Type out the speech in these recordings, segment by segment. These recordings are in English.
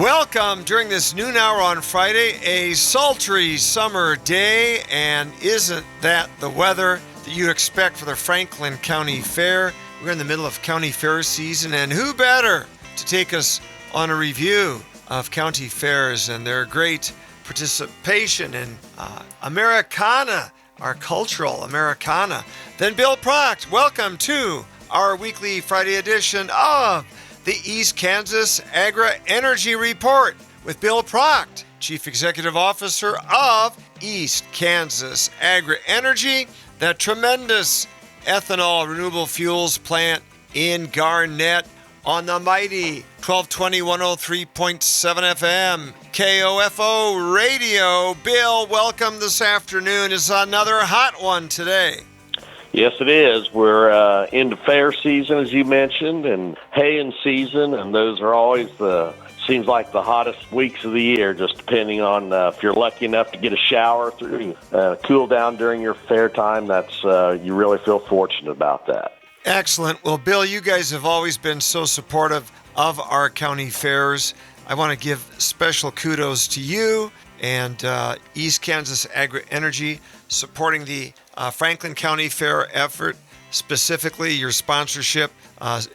Welcome during this noon hour on Friday, a sultry summer day, and isn't that the weather that you expect for the Franklin County Fair? We're in the middle of county fair season, and who better to take us on a review of county fairs and their great participation in Americana, our cultural Americana, than Bill Pracht. Welcome to our weekly Friday edition of the East Kansas Agri-Energy Report with Bill Pracht, Chief Executive Officer of East Kansas Agri-Energy, that tremendous ethanol renewable fuels plant in Garnett on the mighty 1220 103.7 FM KOFO radio. Bill, welcome this afternoon. It's another hot one today. Yes, it is. We're into fair season, as you mentioned, and haying season, and those are always seems like the hottest weeks of the year, just depending on if you're lucky enough to get a shower through, cool down during your fair time. That's you really feel fortunate about that. Excellent. Well, Bill, you guys have always been so supportive of our county fairs. I want to give special kudos to you and East Kansas Agri-Energy supporting the Franklin County Fair effort, specifically your sponsorship,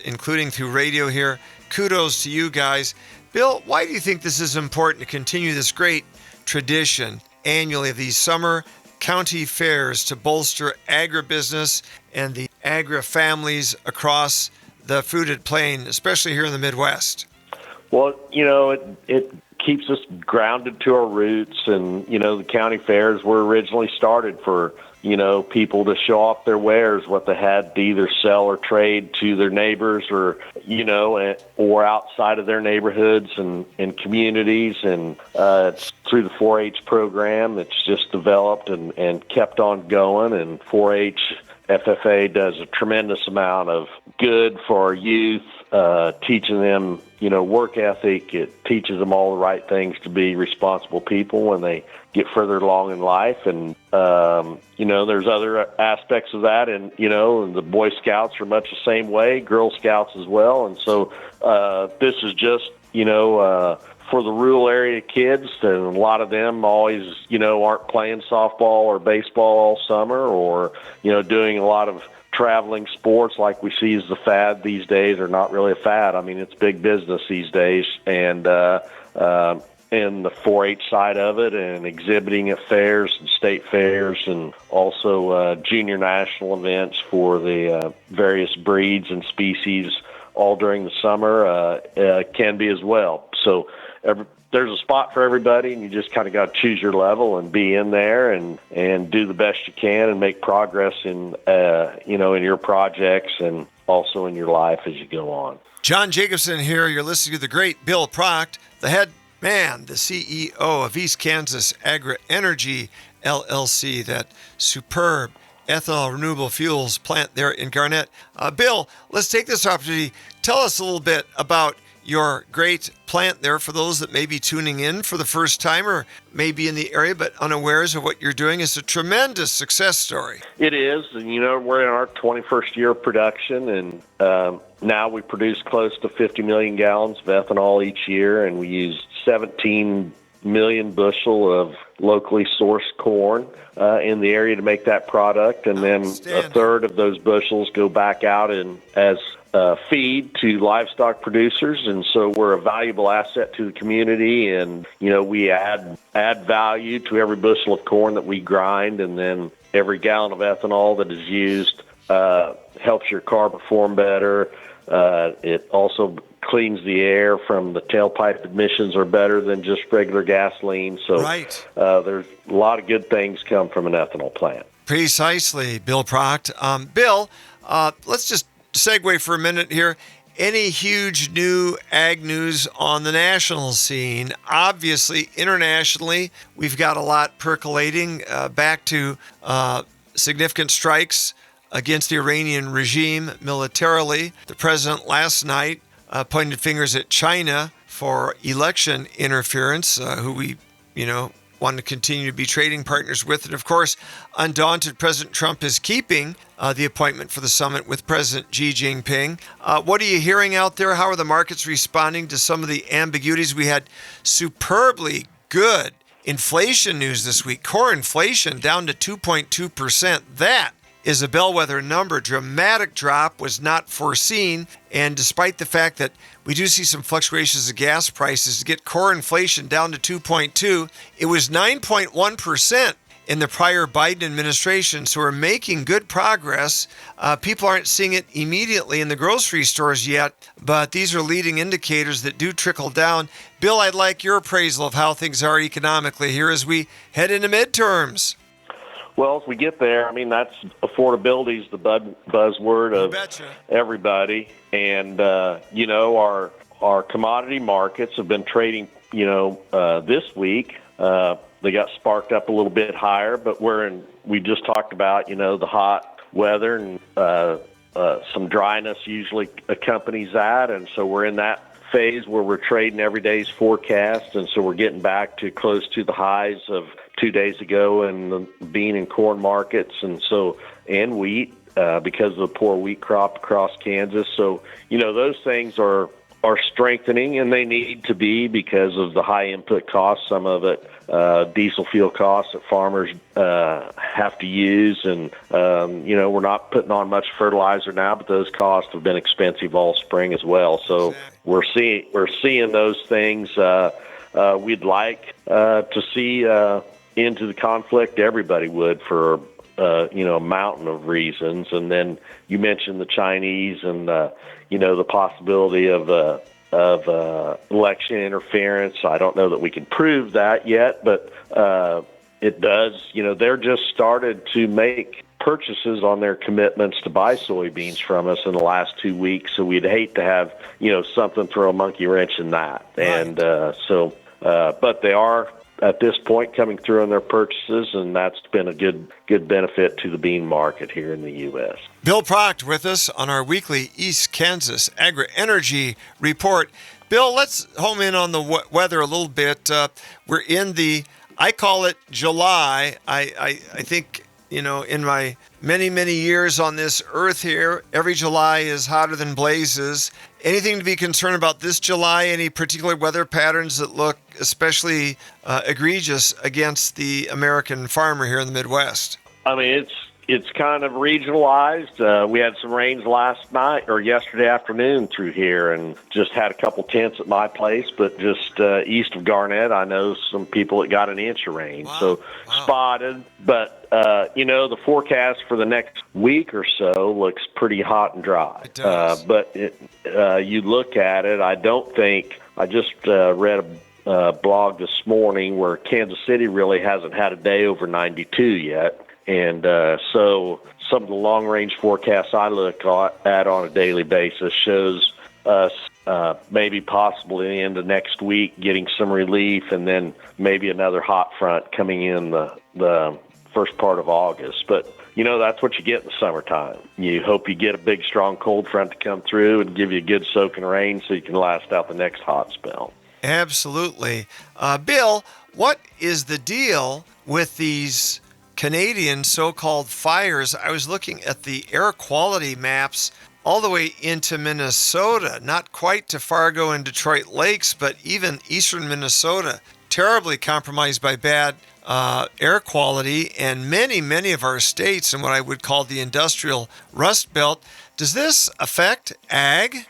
including through radio here. Kudos to you guys. Bill, why do you think this is important to continue this great tradition annually of these summer county fairs to bolster agribusiness and the agri-families across the fruited plain, especially here in the Midwest? Well, it keeps us grounded to our roots, and, the county fairs were originally started for, people to show off their wares, what they had to either sell or trade to their neighbors or, or outside of their neighborhoods and communities. And it's through the 4-H program that's just developed and kept on going. And 4-H FFA does a tremendous amount of good for our youth, teaching them, work ethic. It teaches them all the right things to be responsible people when they get further along in life. And, there's other aspects of that. And, and the Boy Scouts are much the same way, Girl Scouts as well. And so this is just, for the rural area kids, and a lot of them always, aren't playing softball or baseball all summer or, doing a lot of traveling sports like we see as the fad these days, are not really a fad. I mean, it's big business these days. And the 4-H side of it and exhibiting at fairs and state fairs and also junior national events for the various breeds and species all during the summer can be as well. So there's a spot for everybody, and you just kind of got to choose your level and be in there and do the best you can and make progress in your projects and also in your life as you go on. John Jacobsen here. You're listening to the great Bill Pracht, the head man, the CEO of East Kansas Agri-Energy LLC, that superb ethanol renewable fuels plant there in Garnett. Bill, let's take this opportunity. Tell us a little bit about your great plant there for those that may be tuning in for the first time or maybe in the area but unawares of what you're doing. It's a tremendous success story. It is. And, we're in our 21st year of production, and now we produce close to 50 million gallons of ethanol each year, and we use 17 million bushel of locally sourced corn in the area to make that product. And then a third of those bushels go back out as feed to livestock producers. And so we're a valuable asset to the community, and, we add value to every bushel of corn that we grind, and then every gallon of ethanol that is used helps your car perform better. It also cleans the air from the tailpipe emissions are better than just regular gasoline. So right. There's a lot of good things come from an ethanol plant. Precisely, Bill Pracht. Bill, let's just segue for a minute here. Any huge new ag news on the national scene? Obviously, internationally, we've got a lot percolating back to significant strikes against the Iranian regime militarily. The president last night pointed fingers at China for election interference, who we, want to continue to be trading partners with. And of course, undaunted, President Trump is keeping the appointment for the summit with President Xi Jinping. What are you hearing out there? How are the markets responding to some of the ambiguities? We had superbly good inflation news this week. Core inflation down to 2.2%. That is a bellwether number. Dramatic drop, was not foreseen. And despite the fact that we do see some fluctuations of gas prices, to get core inflation down to 2.2, it was 9.1% in the prior Biden administration. So we're making good progress. People aren't seeing it immediately in the grocery stores yet, but these are leading indicators that do trickle down. Bill, I'd like your appraisal of how things are economically here as we head into midterms. Well, as we get there, I mean, that's affordability is the buzzword of everybody. And, our commodity markets have been trading, this week. They got sparked up a little bit higher, but we just talked about, the hot weather and some dryness usually accompanies that. And so we're in that phase where we're trading every day's forecast. And so we're getting back to close to the highs of 2 days ago in the bean and corn markets, and wheat because of the poor wheat crop across Kansas. So, those things are strengthening, and they need to be because of the high input costs. Some of it, diesel fuel costs that farmers have to use, and we're not putting on much fertilizer now, but those costs have been expensive all spring as well. So we're seeing those things. We'd like to see into the conflict. Everybody would for a mountain of reasons. And then you mentioned the Chinese and the possibility of election interference. I don't know that we can prove that yet, but it does. They're just started to make purchases on their commitments to buy soybeans from us in the last 2 weeks. So we'd hate to have something throw a monkey wrench in that. Right. And but they are at this point coming through on their purchases, and that's been a good benefit to the bean market here in the U.S. Bill Pracht with us on our weekly East Kansas Agri-Energy report. Bill, let's home in on the weather a little bit. We're in I call it July. I think, in my many years on this earth here, every July is hotter than blazes. Anything to be concerned about this July? Any particular weather patterns that look especially egregious against the American farmer here in the Midwest? I mean, it's kind of regionalized. We had some rains last night or yesterday afternoon through here, and just had a couple tenths at my place. But just east of Garnett, I know some people that got an inch of rain. Wow. So spotted. But the forecast for the next week or so looks pretty hot and dry. It does. But you look at it, I don't think. I just read a blog this morning where Kansas City really hasn't had a day over 92 yet. And so some of the long-range forecasts I look at on a daily basis shows us maybe possibly into next week getting some relief, and then maybe another hot front coming in the first part of August. But, that's what you get in the summertime. You hope you get a big, strong cold front to come through and give you a good soaking rain so you can last out the next hot spell. Absolutely. Bill, what is the deal with these Canadian so-called fires? I was looking at the air quality maps all the way into Minnesota, not quite to Fargo and Detroit Lakes, but even eastern Minnesota, terribly compromised by bad air quality, and many of our states in what I would call the industrial rust belt. Does this affect ag?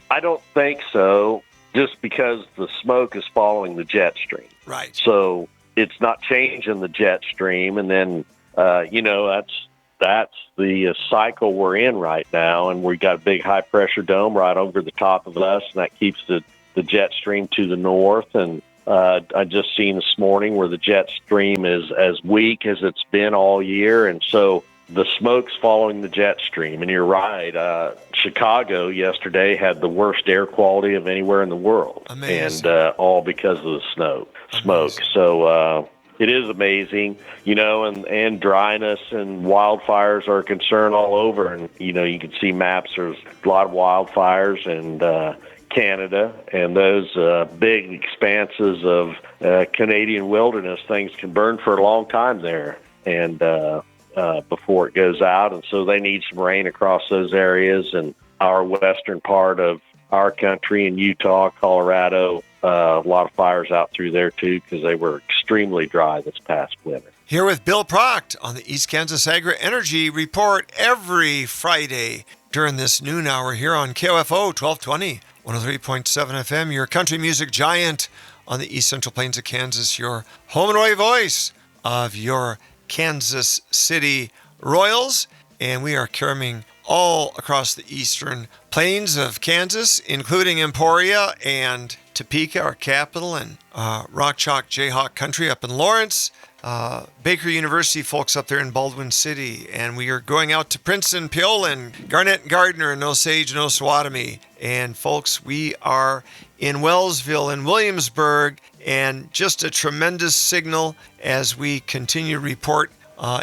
I don't think so, just because the smoke is following the jet stream. Right. So it's not changing the jet stream, and then that's the cycle we're in right now, and we got a big high pressure dome right over the top of us, and that keeps the jet stream to the north. And I just seen this morning where the jet stream is as weak as it's been all year, and so the smoke's following the jet stream. And you're right, Chicago yesterday had the worst air quality of anywhere in the world. Amazing. And all because of the smoke. Amazing. So it is amazing, and dryness and wildfires are a concern all over. And, you can see maps, there's a lot of wildfires, and Canada and those big expanses of Canadian wilderness, things can burn for a long time there, and before it goes out. And so they need some rain across those areas. And our western part of our country in Utah, Colorado, a lot of fires out through there too, because they were extremely dry this past winter. Here with Bill Pracht on the East Kansas Agri-Energy Report every Friday during this noon hour here on KOFO 1220, 103.7 FM, your country music giant on the East Central Plains of Kansas, your home and away voice of your Kansas City Royals. And we are caroming all across the eastern plains of Kansas, including Emporia and Topeka, our capital, and Rock Chalk Jayhawk country up in Lawrence. Baker University folks up there in Baldwin City, and we are going out to Princeton, Piola, Garnett and Gardner, and Osage and Osawatomie. And folks, we are in Wellsville and Williamsburg, and just a tremendous signal as we continue to report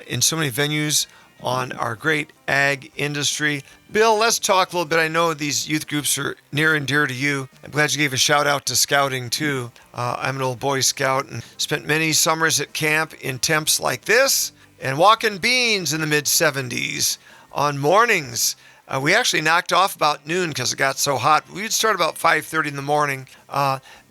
in so many venues on our great ag industry. Bill, let's talk a little bit. I know these youth groups are near and dear to you. I'm glad you gave a shout out to scouting too. I'm an old Boy Scout and spent many summers at camp in temps like this and walking beans in the mid-70s on mornings. We actually knocked off about noon because it got so hot. We'd start about 5:30 in the morning.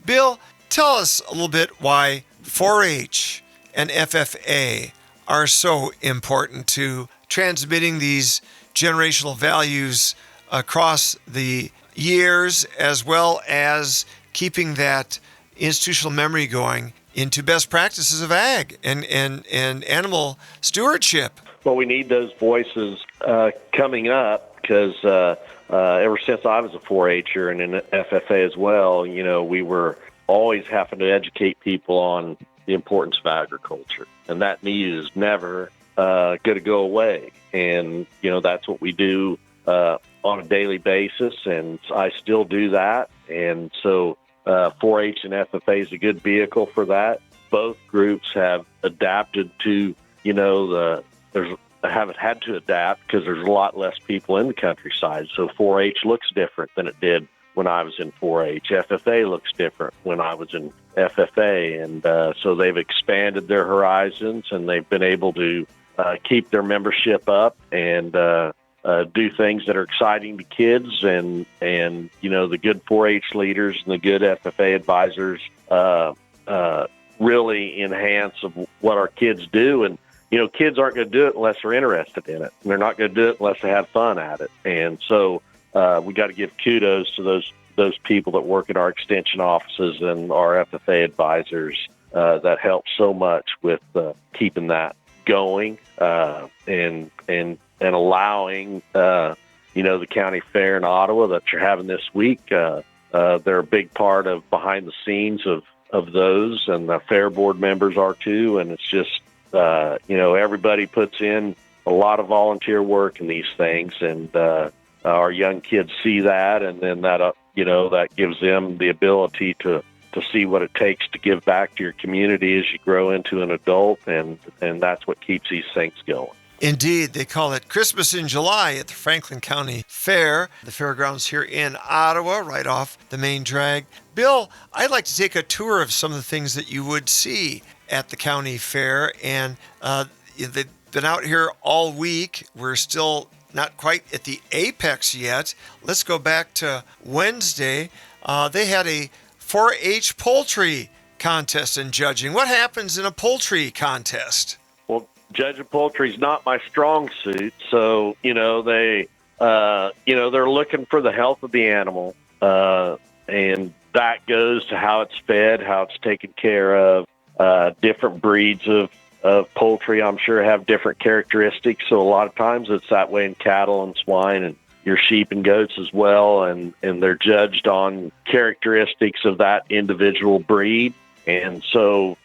Bill, tell us a little bit why 4-H and FFA are so important to transmitting these generational values across the years, as well as keeping that institutional memory going into best practices of ag and animal stewardship. Well, we need those voices coming up because ever since I was a 4-H'er and an FFA as well, you know, we were always having to educate people on the importance of agriculture. And that need is never going to go away. And, you know, that's what we do on a daily basis. And I still do that. And so 4-H and FFA is a good vehicle for that. Both groups have adapted to, you know, haven't had to adapt because there's a lot less people in the countryside. So 4-H looks different than it did when I was in 4-H. FFA looks different when I was in FFA. And so they've expanded their horizons, and they've been able to keep their membership up and do things that are exciting to kids. And you know, the good 4-H leaders and the good FFA advisors really enhance of what our kids do. And, you know, kids aren't going to do it unless they're interested in it. And they're not going to do it unless they have fun at it. And so we got to give kudos to those people that work at our extension offices and our FFA advisors that help so much with keeping that going and allowing you know, the county fair in Ottawa that you're having this week. They're a big part of behind the scenes of those, and the fair board members are too. And it's just you know, everybody puts in a lot of volunteer work in these things, and our young kids see that, and then that you know, that gives them the ability to see what it takes to give back to your community as you grow into an adult, and that's what keeps these things going. Indeed, they call it Christmas in July at the Franklin County Fair, the fairgrounds here in Ottawa, right off the main drag. Bill, I'd like to take a tour of some of the things that you would see at the county fair, and they've been out here all week. We're still not quite at the apex yet. Let's go back to Wednesday. They had a 4-H poultry contest and judging. What happens in a poultry contest? Well, judging poultry is not my strong suit. So, you know, they're looking for the health of the animal, and that goes to how it's fed, how it's taken care of. Different breeds of poultry, I'm sure, have different characteristics. So a lot of times it's that way in cattle and swine and your sheep and goats as well. And they're judged on characteristics of that individual breed. And so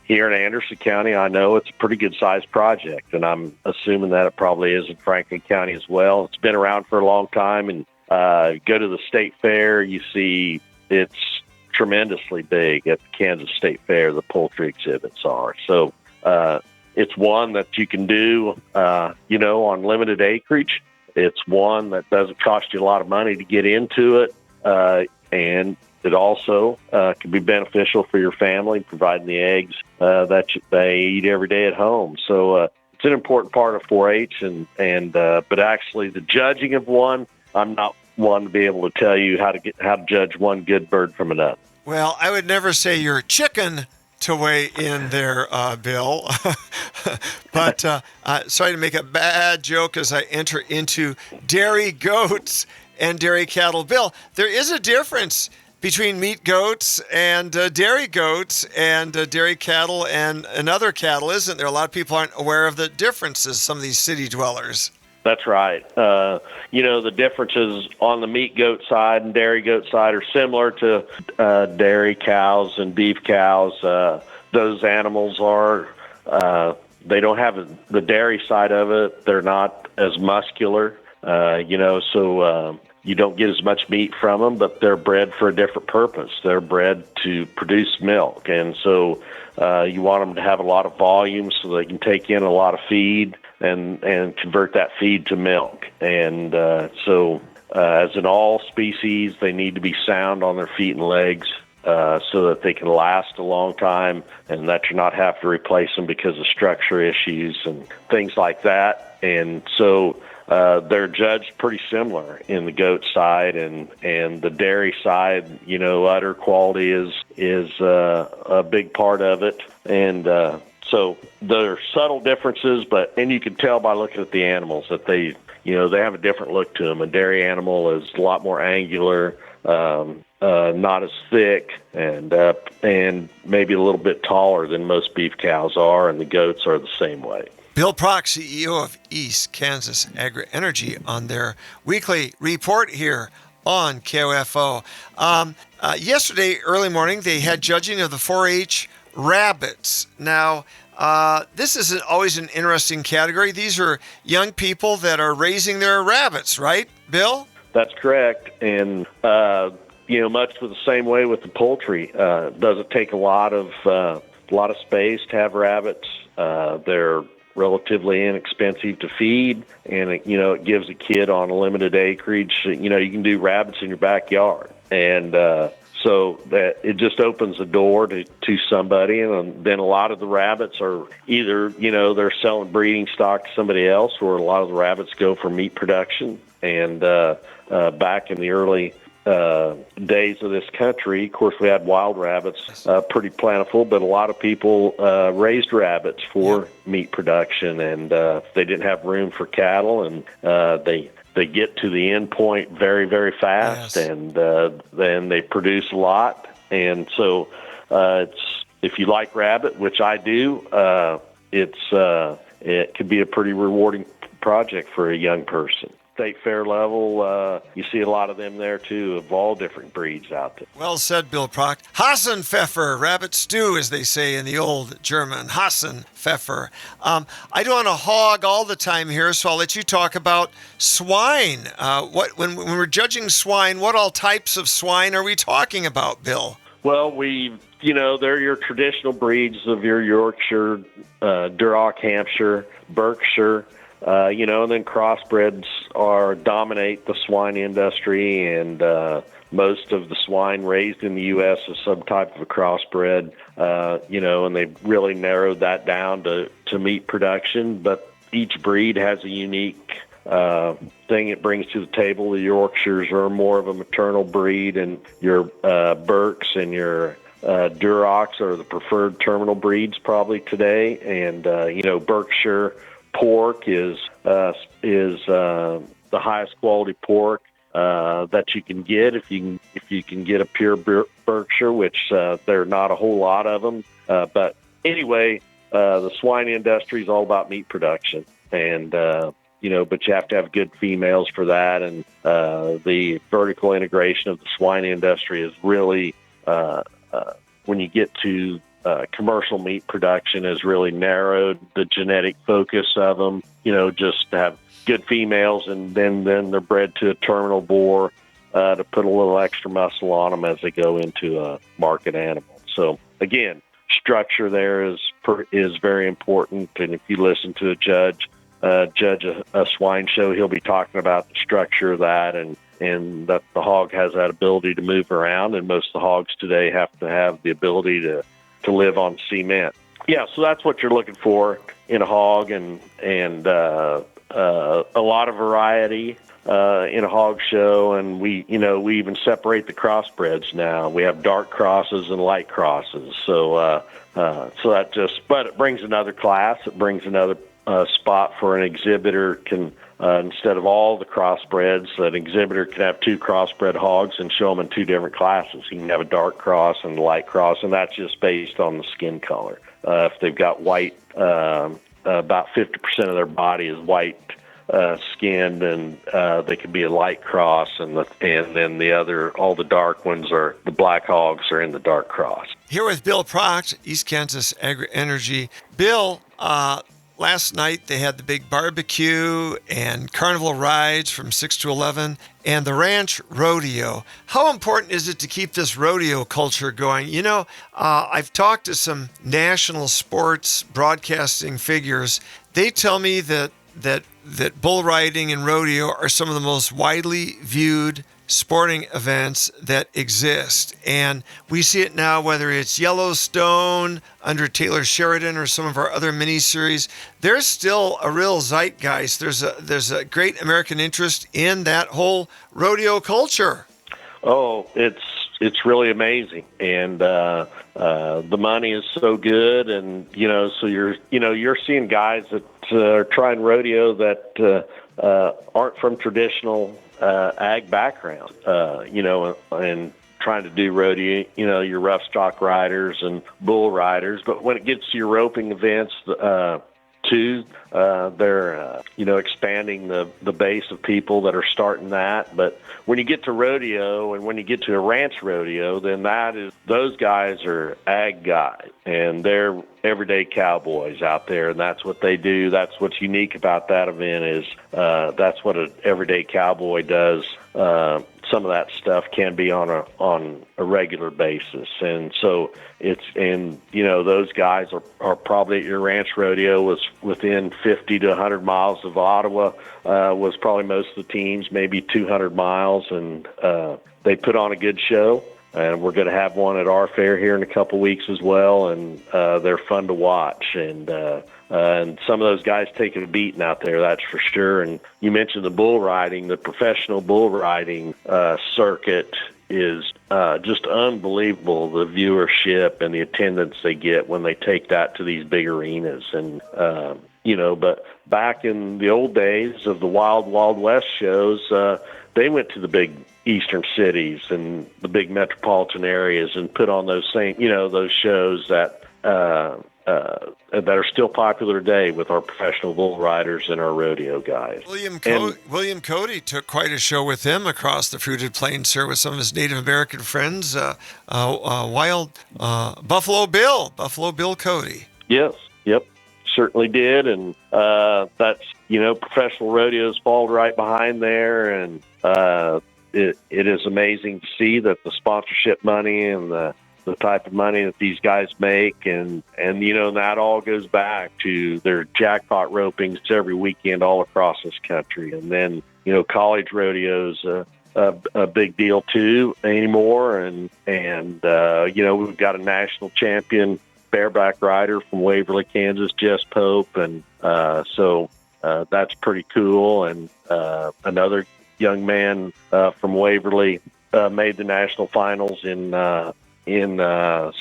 here in Anderson County, I know it's a pretty good sized project, and I'm assuming that it probably is in Franklin County as well. It's been around for a long time, and go to the state fair, you see it's tremendously big at the Kansas State Fair. The poultry exhibits are. So it's one that you can do, you know, on limited acreage. It's one that doesn't cost you a lot of money to get into it. and it also can be beneficial for your family, providing the eggs that they eat every day at home. So it's an important part of 4-H, but actually the judging of one, I'm not one to be able to tell you how to judge one good bird from another. Well, I would never say you're chicken to weigh in there, Bill. But sorry to make a bad joke as I enter into dairy goats and dairy cattle. Bill, there is a difference between meat goats and dairy goats and dairy cattle and other cattle, isn't there? A lot of people aren't aware of the differences, some of these city dwellers. That's right. The differences on the meat goat side and dairy goat side are similar to dairy cows and beef cows. Those animals they don't have the dairy side of it. They're not as muscular, so you don't get as much meat from them, but they're bred for a different purpose. They're bred to produce milk. And so you want them to have a lot of volume so they can take in a lot of feed and convert that feed to milk. And so as in all species, they need to be sound on their feet and legs so that they can last a long time and that you're not have to replace them because of structure issues and things like that. And so they're judged pretty similar in the goat side and the dairy side. Udder quality is a big part of it. And so there are subtle differences, and you can tell by looking at the animals that they have a different look to them. A dairy animal is a lot more angular, not as thick, and maybe a little bit taller than most beef cows are, and the goats are the same way. Bill Pracht, CEO of East Kansas Agri-Energy, on their weekly report here on KOFO. Yesterday, early morning, they had judging of the 4-H rabbits. Now, this is always an interesting category. These are young people that are raising their rabbits, right, Bill? That's correct. And, much the same way with the poultry. It doesn't take a lot of space to have rabbits. They're relatively inexpensive to feed, and it gives a kid on a limited acreage. You can do rabbits in your backyard, and so that it just opens the door to somebody. And then a lot of the rabbits are either they're selling breeding stock to somebody else, or a lot of the rabbits go for meat production. And back in the early days of this country, of course, we had wild rabbits, pretty plentiful, but a lot of people raised rabbits for meat production, and they didn't have room for cattle, and they get to the end point very, very fast, and then they produce a lot. And so if you like rabbit, which I do, it could be a pretty rewarding project for a young person. State fair level, you see a lot of them there too, of all different breeds out there. Well said, Bill Pracht. Hassenpfeffer, rabbit stew, as they say in the old German. Hassenpfeffer. I don't want to hog all the time here, so I'll let you talk about swine. When we're judging swine, what all types of swine are we talking about, Bill? Well, they're your traditional breeds of your Yorkshire, Duroc, Hampshire, Berkshire. And then crossbreds dominate the swine industry, and most of the swine raised in the U.S. is some type of a crossbred, and they've really narrowed that down to meat production. But each breed has a unique thing it brings to the table. The Yorkshires are more of a maternal breed, and your Berks and your Durocs are the preferred terminal breeds probably today. And, Berkshire pork is the highest quality pork that you can get if you can get a pure Berkshire, which there are not a whole lot of them. But anyway, the swine industry is all about meat production, and but you have to have good females for that. And the vertical integration of the swine industry is really when you get to commercial meat production has really narrowed the genetic focus of them, just to have good females, and then they're bred to a terminal boar to put a little extra muscle on them as they go into a market animal. So again, structure there is very important. And if you listen to a judge a swine show, he'll be talking about the structure of that, and and that the hog has that ability to move around. And most of the hogs today have to have the ability to live on cement. Yeah, so that's what you're looking for in a hog, and a lot of variety in a hog show. And we even separate the crossbreds now. We have dark crosses and light crosses. So but it brings another class. It brings another spot for an exhibitor can. Instead of all the crossbreds, an exhibitor can have 2 crossbred hogs and show them in 2 different classes. You can have a dark cross and a light cross, and that's just based on the skin color. If they've got white, about 50% of their body is white skinned, and they could be a light cross, and then all the dark ones are the black hogs are in the dark cross. Here with Bill Pracht, East Kansas Agri-Energy. Bill, last night they had the big barbecue and carnival rides from 6 to 11 and the ranch rodeo. How important is it to keep this rodeo culture going? I've talked to some national sports broadcasting figures. They tell me that bull riding and rodeo are some of the most widely viewed sporting events that exist. And we see it now, whether it's Yellowstone under Taylor Sheridan or some of our other miniseries. There's still a real zeitgeist. There's a great American interest in that whole rodeo culture. Oh, it's really amazing. And the money is so good. And, so you're seeing guys that are trying rodeo that aren't from traditional ag background, and trying to do rodeo, your rough stock riders and bull riders. But when it gets to your roping events, too, they're, expanding the base of people that are starting that. But when you get to rodeo and when you get to a ranch rodeo, then those guys are ag guys, and they're everyday cowboys out there, and that's what they do. That's what's unique about that event is that's what an everyday cowboy does. Some of that stuff can be on a regular basis, and so those guys are probably at your ranch rodeo was within 50 to 100 miles of Ottawa, was probably most of the teams, maybe 200 miles, and they put on a good show. And we're going to have one at our fair here in a couple weeks as well, and they're fun to watch. And some of those guys taking a beating out there, that's for sure. And you mentioned the bull riding. The professional bull riding circuit is just unbelievable, the viewership and the attendance they get when they take that to these big arenas. And, but back in the old days of the Wild Wild West shows, they went to the big eastern cities and the big metropolitan areas and put on those same, those shows that are still popular today with our professional bull riders and our rodeo guys. William Cody took quite a show with him across the fruited plains, sir, with some of his Native American friends. Wild Buffalo Bill Cody. Yes, yep, certainly did, and that's professional rodeos fall right behind there, and it is amazing to see that the sponsorship money and the type of money that these guys make, and that all goes back to their jackpot ropings every weekend all across this country. And then college rodeos a big deal too anymore, and we've got a national champion bareback rider from Waverly, Kansas, Jess Pope, and so that's pretty cool. And another young man from Waverly made the national finals in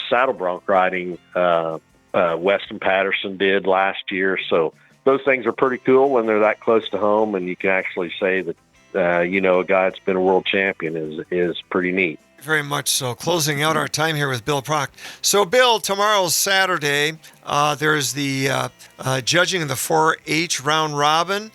saddle bronc riding. Weston Patterson did last year. So those things are pretty cool when they're that close to home, and you can actually say that a guy that's been a world champion is pretty neat. Very much so. Closing out our time here with Bill Pracht. So, Bill, tomorrow's Saturday. There's the judging of the 4-H round robin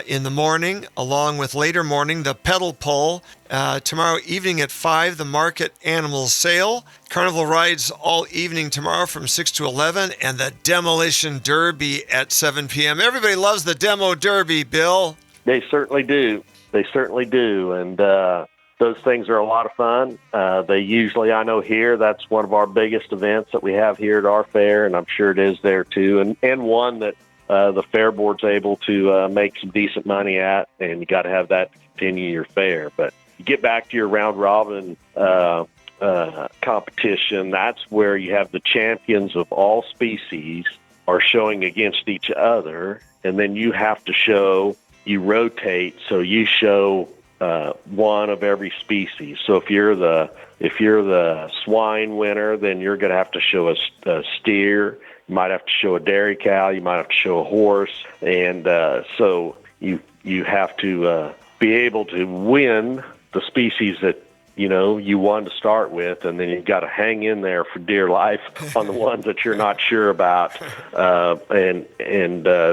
in the morning, along with later morning, the pedal pull. Tomorrow evening at 5, the market animal sale. Carnival rides all evening tomorrow from 6 to 11, and the demolition derby at 7 p.m. Everybody loves the demo derby, Bill. They certainly do. And those things are a lot of fun. They usually, I know here, that's one of our biggest events that we have here at our fair, and I'm sure it is there too, and one that the fair board's able to make some decent money at, and you got to have that to continue your fair. But you get back to your round robin competition, that's where you have the champions of all species are showing against each other, and then you have to show, you rotate, so you show one of every species. So if you're the swine winner, then you're going to have to show a steer. You might have to show a dairy cow. You might have to show a horse, and so you have to be able to win the species that you won to start with, and then you've got to hang in there for dear life on the ones that you're not sure about, and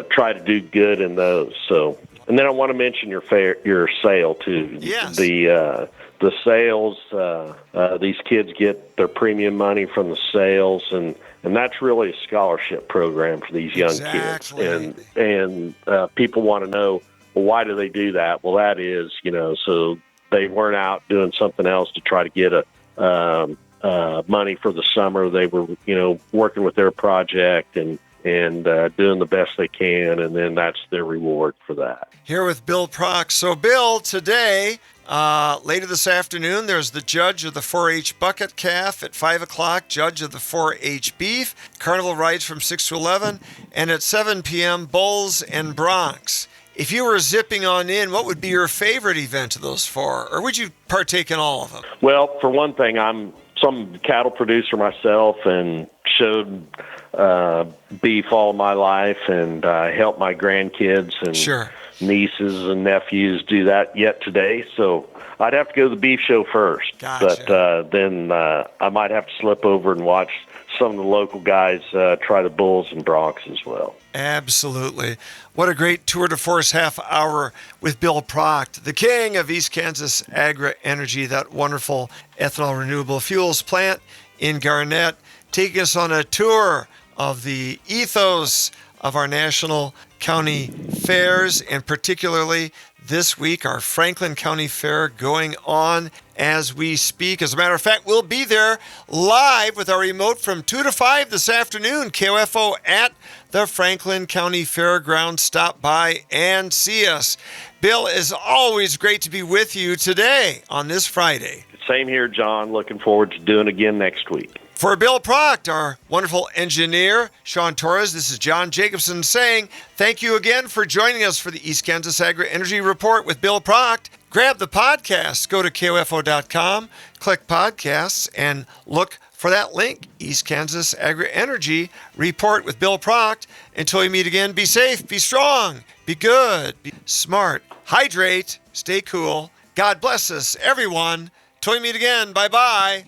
try to do good in those. So, and then I want to mention your sale too. Yes. The sales. These kids get their premium money from the sales, and that's really a scholarship program for these young kids. And people want to know, well, why do they do that? Well, that is, so they weren't out doing something else to try to get money for the summer. They were, working with their project and doing the best they can, and then that's their reward for that. Here with Bill Pracht. So, Bill, today, later this afternoon, there's the judge of the 4-H bucket calf at 5 o'clock, judge of the 4-H beef, carnival rides from 6 to 11, and at 7 p.m., bulls and broncs. If you were zipping on in, what would be your favorite event of those four? Or would you partake in all of them? Well, for one thing, I'm some cattle producer myself and showed beef all my life, and helped my grandkids and nieces and nephews do that yet today. So I'd have to go to the beef show first. Gotcha. But then I might have to slip over and watch some of the local guys try the bulls and broncs as well. Absolutely. What a great tour de force half hour with Bill Pracht, the king of East Kansas Agri-Energy, that wonderful ethanol renewable fuels plant in Garnett, taking us on a tour of the ethos of our national county fairs, and particularly this week, our Franklin County Fair going on as we speak. As a matter of fact, we'll be there live with our remote from 2 to 5 this afternoon, KOFO at the Franklin County Fairgrounds. Stop by and see us. Bill, it's always great to be with you today on this Friday. Same here, John. Looking forward to doing it again next week. For Bill Pracht, our wonderful engineer, Sean Torres, this is John Jacobsen saying thank you again for joining us for the East Kansas Agri-Energy Report with Bill Pracht. Grab the podcast, go to KOFO.com, click podcasts, and look for that link, East Kansas Agri-Energy Report with Bill Pracht. Until we meet again, be safe, be strong, be good, be smart, hydrate, stay cool. God bless us, everyone. Till we meet again, bye-bye.